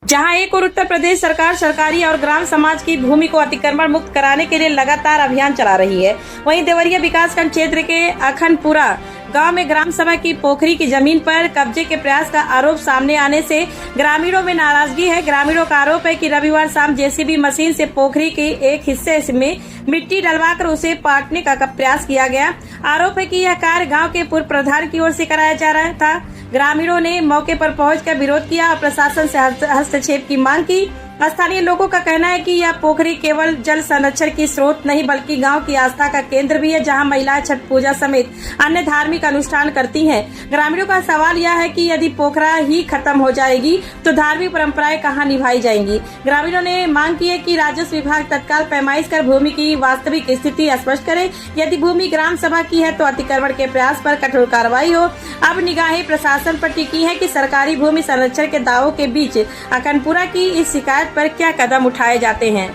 जहां एक और उत्तर प्रदेश सरकार सरकारी और ग्राम समाज की भूमि को अतिक्रमण मुक्त कराने के लिए लगातार अभियान चला रही है, वहीं देवरिया विकासखंड क्षेत्र के अखनपुरा गांव में ग्राम सभा की पोखरी की जमीन पर कब्जे के प्रयास का आरोप सामने आने से ग्रामीणों में नाराजगी है। ग्रामीणों का आरोप है कि रविवार शाम जेसीबी मशीन से पोखरी के एक हिस्से में मिट्टी डलवाकर उसे पाटने का प्रयास किया गया। आरोप है कि यह कार्य गांव के पूर्व प्रधान की ओर से कराया जा रहा था। ग्रामीणों ने मौके पर पहुंचकर विरोध किया और प्रशासन से हस्तक्षेप की मांग की। स्थानीय लोगों का कहना है कि यह पोखरी केवल जल संरक्षण की स्रोत नहीं बल्कि गांव की आस्था का केंद्र भी है, जहां महिलाएं छठ पूजा समेत अन्य धार्मिक अनुष्ठान करती हैं। ग्रामीणों का सवाल यह है कि यदि पोखरा ही खत्म हो जाएगी तो धार्मिक परंपराएं कहां निभाई जाएंगी। ग्रामीणों ने मांग की है कि राजस्व विभाग तत्काल पैमाइश कर भूमि की वास्तविक स्थिति स्पष्ट करे। यदि भूमि ग्राम सभा की है तो अतिक्रमण के प्रयास पर कठोर कार्रवाई हो। अब निगाहें प्रशासन पर टिकी है कि सरकारी भूमि संरक्षण के दावों के बीच अखनपुरा की इस शिकायत पर क्या कदम उठाए जाते हैं।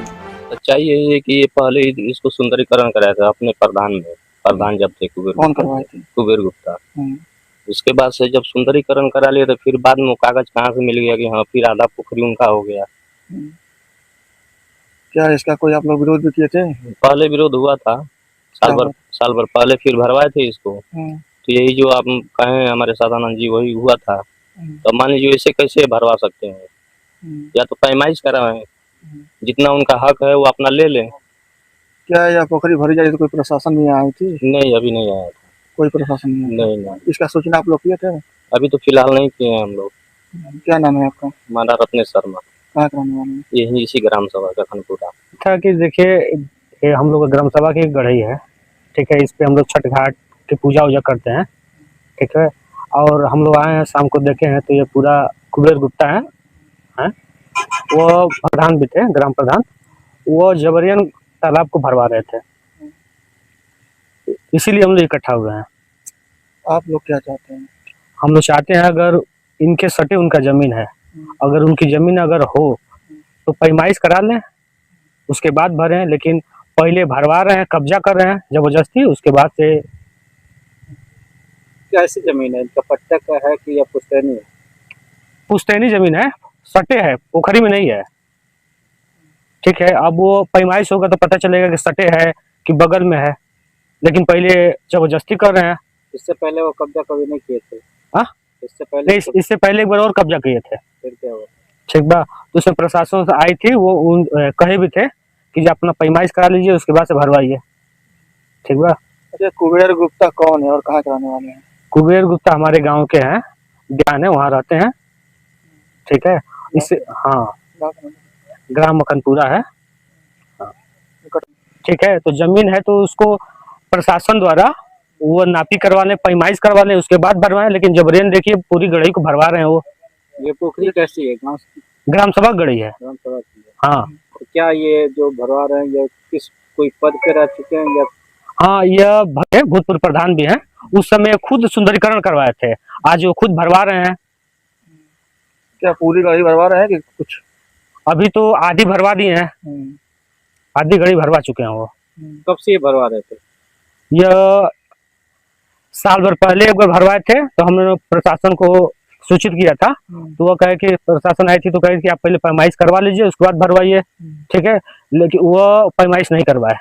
सच्चाई यही है कि ये पहले इसको सुंदरीकरण कराया था अपने प्रधान जब थे कौन करवाए थे? कुबेर गुप्ता। उसके बाद से जब सुंदरीकरण करा लिया तो फिर बाद में कागज कहाँ से मिल गया कि हाँ फिर आधा पोखरी उनका हो गया। क्या इसका कोई आप लोग विरोध भी किए थे? पहले विरोध हुआ था साल भर पहले, फिर भरवाए थे इसको। तो यही जो आप कहें हमारे सदानंद जी वही हुआ था। तो मान लीजिए ऐसे कैसे भरवा सकते हैं, या तो पैमाइश कराएं, जितना उनका हक है वो अपना ले लें। क्या यह पोखरी भरी जा रही तो कोई प्रशासन भी आई थी? नहीं, अभी नहीं आया था कोई प्रशासन नहीं। इसका सूचना आप लोग किए थे? अभी तो फिलहाल नहीं किए हैं हम लोग। क्या नाम है आपका? हमारा रत्नेश शर्मा। कहाँ का रहने वाले हैं? यही इसी ग्राम सभा का अखनपुरा था कि देखिए ये हम लोग ग्राम सभा की गढ़ई है, ठीक है। इस पे हम लोग छठ घाट की पूजा वूजा करते हैं, ठीक है। और हम लोग आए हैं, शाम को देखे हैं तो ये पूरा कुबेर गुप्ता है? वो प्रधान भी थे, ग्राम प्रधान। वो जबरियन तालाब को भरवा रहे थे, इसीलिए हम लोग इकट्ठा हुए हैं। आप लोग क्या चाहते हैं? हम लोग चाहते हैं अगर इनके सटे उनका जमीन है, अगर उनकी जमीन अगर हो तो पैमाइश करा लें, उसके बाद भरें। लेकिन पहले भरवा रहे हैं, कब्जा कर रहे हैं जबरदस्ती, उसके बाद से। कैसी जमीन है इनका? पट्टा का है कि या पुश्तैनी है? पुश्तैनी जमीन है, सटे है, पोखरी में नहीं है, ठीक है। अब वो पैमाइश होगा तो पता चलेगा कि सटे है कि बगल में है, लेकिन पहले जबरदस्ती कर रहे हैं। इससे पहले वो कब्जा कभी नहीं किए थे? हाँ, इससे पहले एक बार और कब्जा किए थे। फिर क्या हुआ? ठीक बा, तो उसमें प्रशासन से आई थी, वो कहे भी थे कि अपना पैमाइश करा लीजिए, उसके बाद से भरवाइए, ठीक बा। अच्छा, कुबेर गुप्ता कौन है और कहाँ के रहने वाले हैं? कुबेर गुप्ता हमारे गांव के हैं, ज्ञान है, वहाँ रहते हैं, ठीक है। इससे हाँ, ग्राम अखनपुरा है, ठीक है। तो जमीन है तो उसको प्रशासन द्वारा वो नापी करवा लें, पैमाइश करवा लें, उसके बाद भरवाएं। लेकिन जबरन देखिए पूरी गढ़ई को भरवा रहे हैं वो। ये पोखरी कैसी है? ग्राम सभा गढ़ई है। ग्राम सभा की है। हाँ। तो क्या ये जो भरवा रहे हैं ये किस कोई पद पे रह चुके हैं या? हाँ, यह भूतपूर्व प्रधान भी हैं, उस समय खुद सुंदरीकरण करवाए थे, आज वो खुद भरवा रहे हैं। क्या पूरी गढ़ी भरवा रहे हैं कि कुछ? अभी तो आधी भरवा दिए हैं, आधी गढ़ी भरवा चुके हैं वो। कब से ये भरवा रहे थे? यह साल भर पहले एक बार भरवाए थे, तो हमने प्रशासन को सूचित किया था, तो वो कहे कि प्रशासन आई थी तो कहे कि आप पहले पैमाइश करवा लीजिए, उसके बाद भरवाइए, ठीक है। लेकिन वो पैमाइश नहीं करवाए,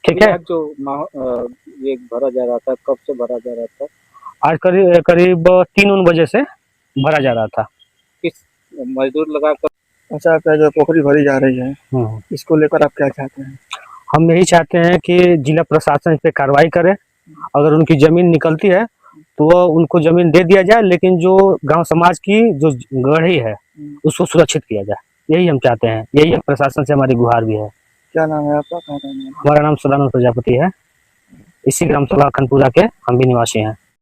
ठीक है। जो ये भरा जा रहा था, कब से भरा जा रहा था? आज करीब 3 बजे से भरा जा रहा था। किस मजदूर लगाकर? अच्छा, क्या जो पोखरी भरी जा रही है इसको लेकर आप क्या चाहते हैं? हम यही चाहते हैं कि जिला प्रशासन इस पे कार्रवाई करे, अगर उनकी जमीन निकलती है तो वो उनको जमीन दे दिया जाए, लेकिन जो गांव समाज की जो गढ़ी है उसको सुरक्षित किया जाए, यही हम चाहते हैं। यही प्रशासन से हमारी गुहार भी है। क्या नाम है आपका? हमारा नाम सदानंद प्रजापति है, इसी ग्राम सभा अखनपुरा के हम भी निवासी हैं।